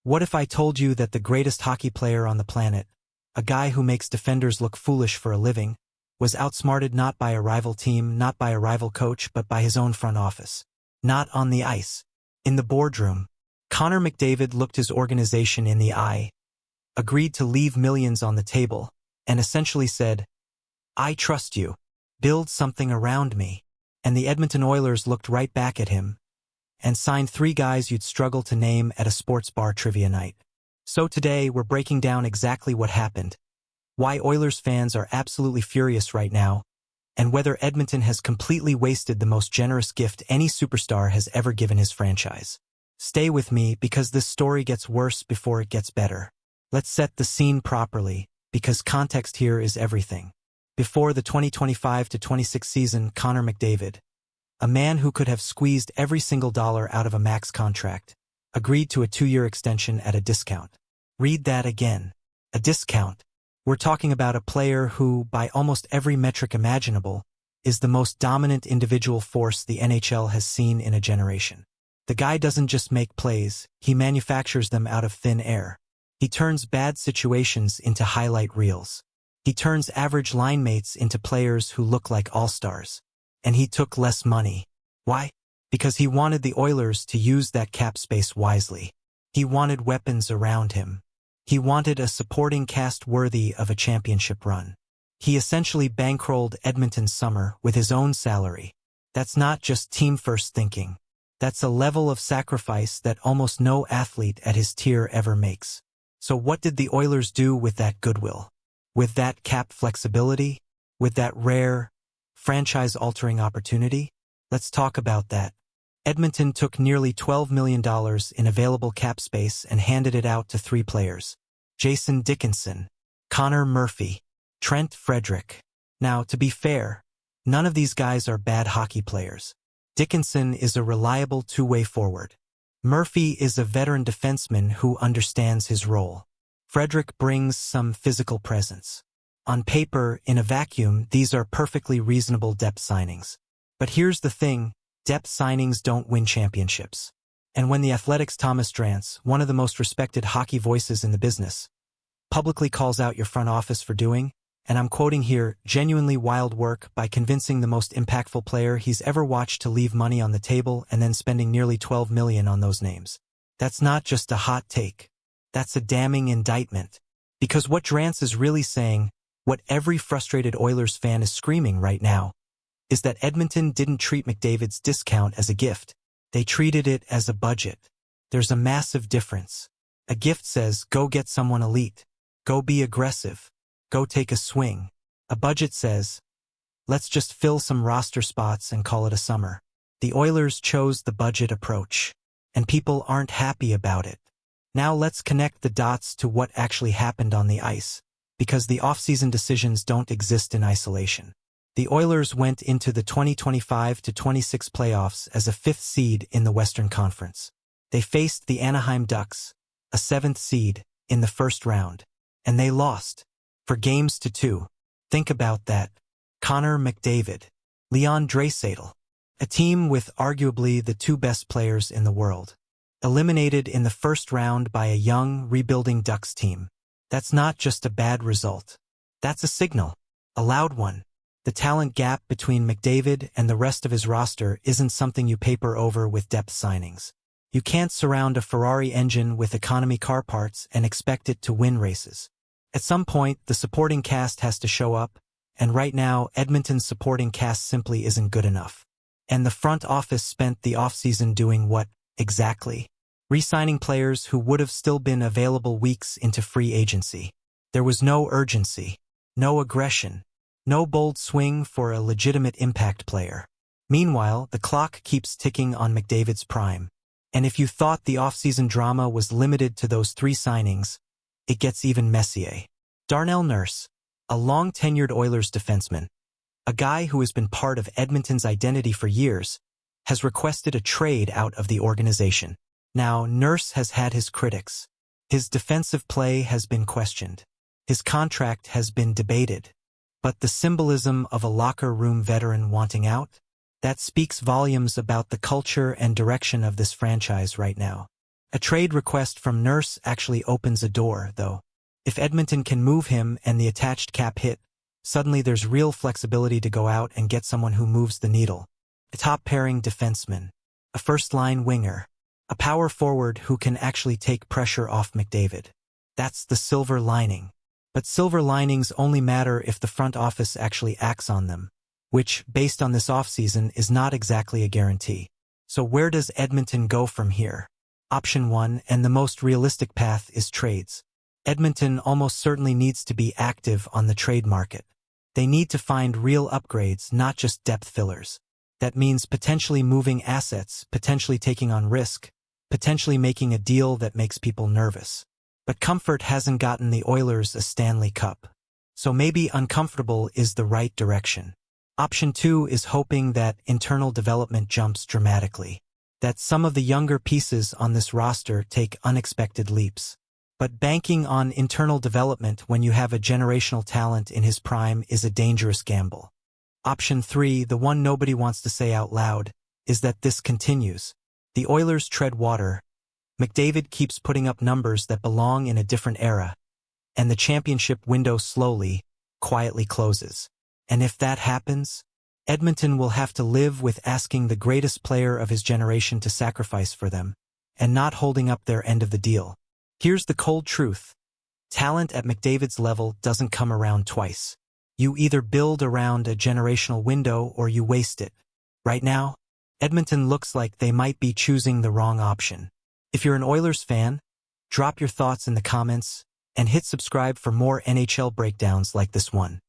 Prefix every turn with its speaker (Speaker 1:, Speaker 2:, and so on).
Speaker 1: What if I told you that the greatest hockey player on the planet, a guy who makes defenders look foolish for a living, was outsmarted not by a rival team, not by a rival coach, but by his own front office? Not on the ice. In the boardroom, Connor McDavid looked his organization in the eye, agreed to leave millions on the table, and essentially said, "I trust you. Build something around me." And the Edmonton Oilers looked right back at him and signed 3 guys you'd struggle to name at a sports bar trivia night. So today, we're breaking down exactly what happened, why Oilers fans are absolutely furious right now, and whether Edmonton has completely wasted the most generous gift any superstar has ever given his franchise. Stay with me because this story gets worse before it gets better. Let's set the scene properly, because context here is everything. Before the 2025-26 season, Connor McDavid, a man who could have squeezed every single dollar out of a max contract, agreed to a 2-year extension at a discount. Read that again. A discount. We're talking about a player who, by almost every metric imaginable, is the most dominant individual force the NHL has seen in a generation. The guy doesn't just make plays, he manufactures them out of thin air. He turns bad situations into highlight reels. He turns average line mates into players who look like all-stars. And he took less money. Why? Because he wanted the Oilers to use that cap space wisely. He wanted weapons around him. He wanted a supporting cast worthy of a championship run. He essentially bankrolled Edmonton's summer with his own salary. That's not just team-first thinking. That's a level of sacrifice that almost no athlete at his tier ever makes. So what did the Oilers do with that goodwill? With that cap flexibility? With that rare, franchise-altering opportunity? Let's talk about that. Edmonton took nearly $12 million in available cap space and handed it out to 3 players: Jason Dickinson, Connor Murphy, Trent Frederick. Now, to be fair, none of these guys are bad hockey players. Dickinson is a reliable 2-way forward. Murphy is a veteran defenseman who understands his role. Frederick brings some physical presence. On paper, in a vacuum, these are perfectly reasonable depth signings. But here's the thing, depth signings don't win championships. And when the Athletic's Thomas Drance, one of the most respected hockey voices in the business, publicly calls out your front office for doing, and I'm quoting here, genuinely wild work by convincing the most impactful player he's ever watched to leave money on the table and then spending nearly $12 million on those names. That's not just a hot take. That's a damning indictment. Because what Drance is really saying, what every frustrated Oilers fan is screaming right now, is that Edmonton didn't treat McDavid's discount as a gift. They treated it as a budget. There's a massive difference. A gift says, go get someone elite. Go be aggressive. Go take a swing. A budget says, let's just fill some roster spots and call it a summer. The Oilers chose the budget approach, and people aren't happy about it. Now let's connect the dots to what actually happened on the ice, because the off-season decisions don't exist in isolation. The Oilers went into the 2025-26 playoffs as a 5th seed in the Western Conference. They faced the Anaheim Ducks, a 7th seed, in the first round, and they lost. For games to 2. Think about that. Connor McDavid, Leon Draisaitl, a team with arguably the 2 best players in the world, eliminated in the first round by a young, rebuilding Ducks team. That's not just a bad result. That's a signal. A loud one. The talent gap between McDavid and the rest of his roster isn't something you paper over with depth signings. You can't surround a Ferrari engine with economy car parts and expect it to win races. At some point, the supporting cast has to show up, and right now, Edmonton's supporting cast simply isn't good enough. And the front office spent the offseason doing what, exactly? Re-signing players who would have still been available weeks into free agency. There was no urgency, no aggression, no bold swing for a legitimate impact player. Meanwhile, the clock keeps ticking on McDavid's prime. And if you thought the offseason drama was limited to those 3 signings, it gets even messier. Darnell Nurse, a long-tenured Oilers defenseman, a guy who has been part of Edmonton's identity for years, has requested a trade out of the organization. Now, Nurse has had his critics. His defensive play has been questioned. His contract has been debated. But the symbolism of a locker room veteran wanting out? That speaks volumes about the culture and direction of this franchise right now. A trade request from Nurse actually opens a door, though. If Edmonton can move him and the attached cap hit, suddenly there's real flexibility to go out and get someone who moves the needle. A top-pairing defenseman. A first-line winger. A power forward who can actually take pressure off McDavid. That's the silver lining. But silver linings only matter if the front office actually acts on them, which, based on this offseason, is not exactly a guarantee. So where does Edmonton go from here? Option 1, and the most realistic path, is trades. Edmonton almost certainly needs to be active on the trade market. They need to find real upgrades, not just depth fillers. That means potentially moving assets, potentially taking on risk, potentially making a deal that makes people nervous. But comfort hasn't gotten the Oilers a Stanley Cup. So maybe uncomfortable is the right direction. Option 2 is hoping that internal development jumps dramatically. That some of the younger pieces on this roster take unexpected leaps. But banking on internal development when you have a generational talent in his prime is a dangerous gamble. Option 3, the one nobody wants to say out loud, is that this continues. The Oilers tread water. McDavid keeps putting up numbers that belong in a different era. And the championship window slowly, quietly closes. And if that happens, Edmonton will have to live with asking the greatest player of his generation to sacrifice for them, and not holding up their end of the deal. Here's the cold truth. Talent at McDavid's level doesn't come around twice. You either build around a generational window or you waste it. Right now, Edmonton looks like they might be choosing the wrong option. If you're an Oilers fan, drop your thoughts in the comments and hit subscribe for more NHL breakdowns like this one.